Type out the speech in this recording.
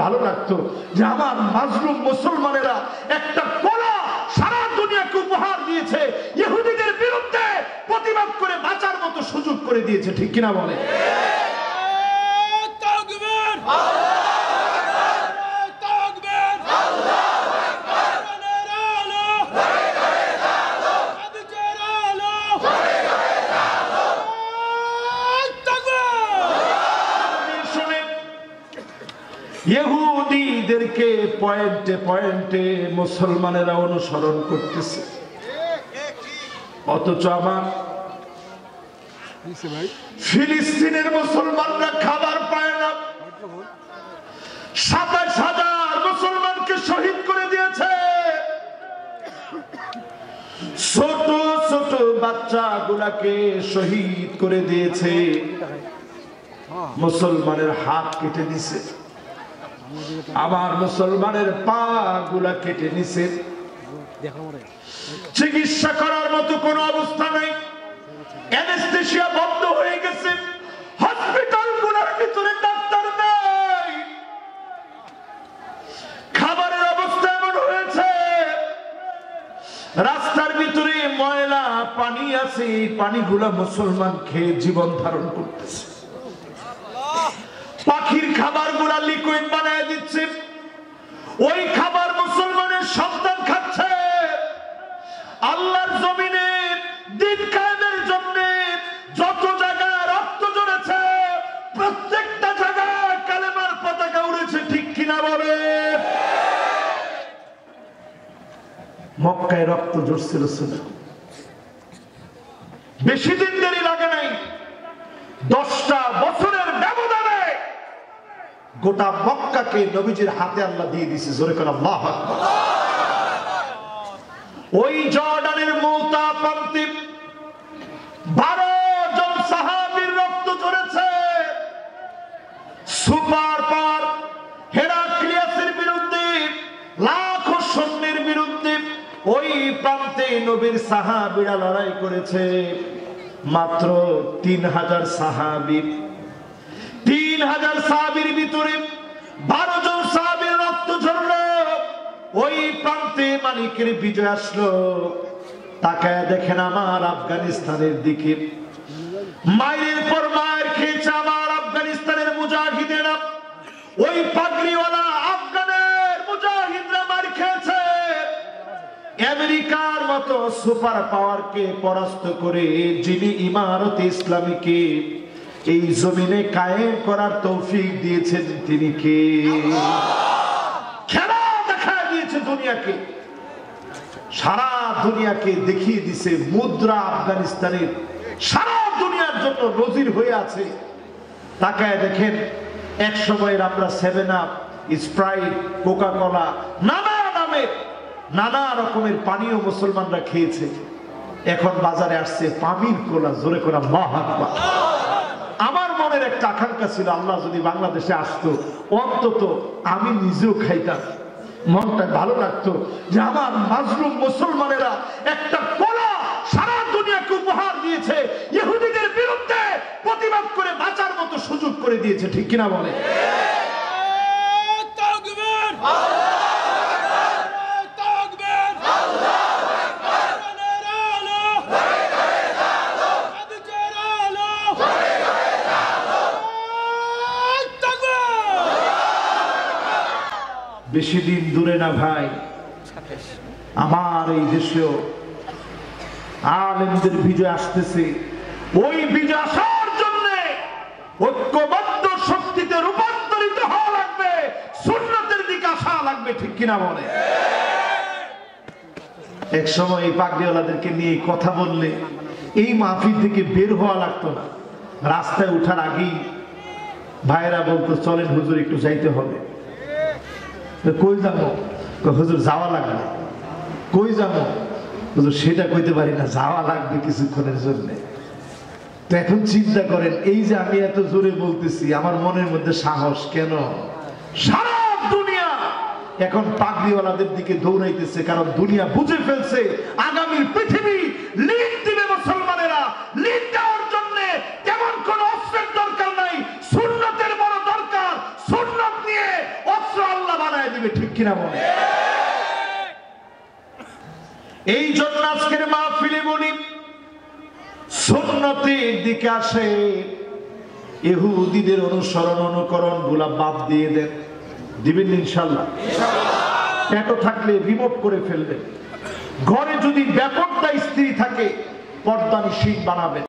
ভালো লাগতো যে আমার মাজলুম মুসলমানেরা একটা কলা সারা দুনিয়াকে উপহার দিয়েছে, ইহুদিদের বিরুদ্ধে প্রতিবাদ করে বাঁচার মতো সুযোগ করে দিয়েছে, ঠিক কিনা বলে? ইহুদিদেরকে পয়েন্টে পয়েন্টে মুসলমানেরা অনুসরণ করতেছে, অথচ আমার ফিলিস্তিনের মুসলমানরা খাবার পায় না। 27,000 মুসলমানকে শহীদ করে দিয়েছে, ছোট ছোট বাচ্চাগুলাকে শহীদ করে দিয়েছে, মুসলমানের হাত কেটে দিছে, আমার মুসলমানের পা গুলা কেটে নিছে, চিকিৎসা করার মতো কোন অবস্থা নাই, অ্যানেস্থেসিয়া বন্ধ হয়ে গেছে, হসপিটাল গুলার ভিতরে ডাক্তার নাই, খাবারের অবস্থা এমন হয়েছে রাস্তার ভিতরে ময়লা পানি আছে, পানিগুলা মুসলমান খেয়ে জীবন ধারণ করতেছে, পাখির খাবার গুলা লিকুইড বানায় দিচ্ছে, ওই খাবার মুসলমানের সন্তান খাচ্ছে। আল্লাহর জমিনে দিন কায়েমের জন্য যত জায়গায় রক্ত ঝরেছে, প্রত্যেকটা জায়গায় কালেমার পতাকা উড়েছে, ঠিক কিনা বলে? মক্কায় রক্ত ঝরছিল, বেশি দিন দেরি লাগে নাই, 10টা বছরের ব্যবধানে গোটা মক্কাকে নবীজির হাতে আল্লাহ দিয়ে দিয়েছে, জোরে করে আল্লাহু আকবার। ওই জর্ডানের মুতা প্রান্তে 12 জন সাহাবীর রক্ত ঝরেছে, সুপার পাওয়ার হেরাক্লিয়াসের বিরুদ্ধে, লাখো সৈন্যের বিরুদ্ধে ওই প্রান্তে নবীর সাহাবীরা লড়াই করেছে, মাত্র 3000 সাহাবী, 3000 সাহাবীর ভিতরে 12 জন সাহাবীর রক্ত ঝরলো। ওই প্রান্তে মালিকের বিজয় আসলো, তাকায় দেখেন আমার আফগানিস্তানের দিকে, মায়ের পর মায়ের খেয়েছে আমার আফগানিস্তানের মুজাহিদেরা, ওই পাগড়িওয়ালা আফগানের মুজাহিদরা মার খেয়েছে। আমেরিকার মতো সুপার পাওয়ারকে পরাস্ত করে যিনি ইমারতে ইসলামীকে এই জমিনে কায়েম করার তৌফিক দিয়েছেন তিনি কে? খেলা দেখায় দিয়েছে দুনিয়াকে, সারা দুনিয়াকে দেখিয়ে দিছে মুদ্রা আফগানিস্তানের সারা দুনিয়ার জন্য নজির হয়ে আছে। তাকায় দেখেন, এক সময়ের আমরা 7 আপ, স্প্রাইট, কোকা কোলা, নানা নামের নানা রকমের পানীয় মুসলমানরা খেয়েছে, এখন বাজারে আসছে পানির কোলা, জোরে করা মহাত্মা। আমার মনের একটা আকাঙ্ক্ষা ছিল, আল্লাহ যদি বাংলাদেশে আসতো, অন্তত আমি নিজেও খাইতাম, মনটা ভালো লাগতো যে আমার মাজলুম মুসলমানেরা একটা কলা সারা দুনিয়াকে উপহার দিয়েছে, ইহুদিদের বিরুদ্ধে প্রতিবাদ করে বাঁচার মতো সুযোগ করে দিয়েছে, ঠিক কিনা বলে? বেশি দিন দূরে না ভাই, আমার এই দেশেও আলেমদের বিজয় আসতেছে। ওই বিজয় আসার জন্য ঐক্যবদ্ধ শক্তিতে রূপান্তরিত হওয়া লাগবে, সুন্নতের দিকে আসা লাগবে, ঠিক কিনা বলে? এক সময় এই পাগড়িওয়ালাদেরকে নিয়ে কথা বললে এই মাহফিল থেকে বের হওয়া লাগতো না, রাস্তায় উঠার আগেই ভাইয়েরা বলতো, চলেন হুজুর একটু যাইতে হবে। কই যাবো? হুজুর যাওয়া লাগবে। কই যাবো? হুজুর সেটা কইতে পারি না, যাওয়া লাগবে কিছুক্ষণের জন্য। তো এখন চিন্তা করেন, এই যে আমি এত জোরে বলতেছি, আমার মনের মধ্যে সাহস কেন? সারা দুনিয়া এখন পাগড়িওয়ালাদের দিকে দৌড়াইতেছে, কারণ দুনিয়া বুঝে ফেলছে আগামীর পৃথিবী লিড দিবে মুসলমানেরা। লিড দেওয়ার জন্য তেমন কোন অস্ত্রের দরকার নাই, সুন্নতের বড় দরকার। সুন্নত নিয়ে অস্ত্র দিবে, ঠিক কিনা বলে? এই জন্য আজকের মাহফিলে বলি, সুন্নতের দিকে আসে, ইহুদিদের অনুসরণ অনুকরণ গুলা বাদ দিয়ে দেন। দিবেন ইনশাআল্লাহ? ট্যাটু থাকলে রিমুভ করে ফেলবেন। ঘরে যদি ব্যাপকটা স্ত্রী থাকে পর্দা নিষিদ্ধ বানাবেন।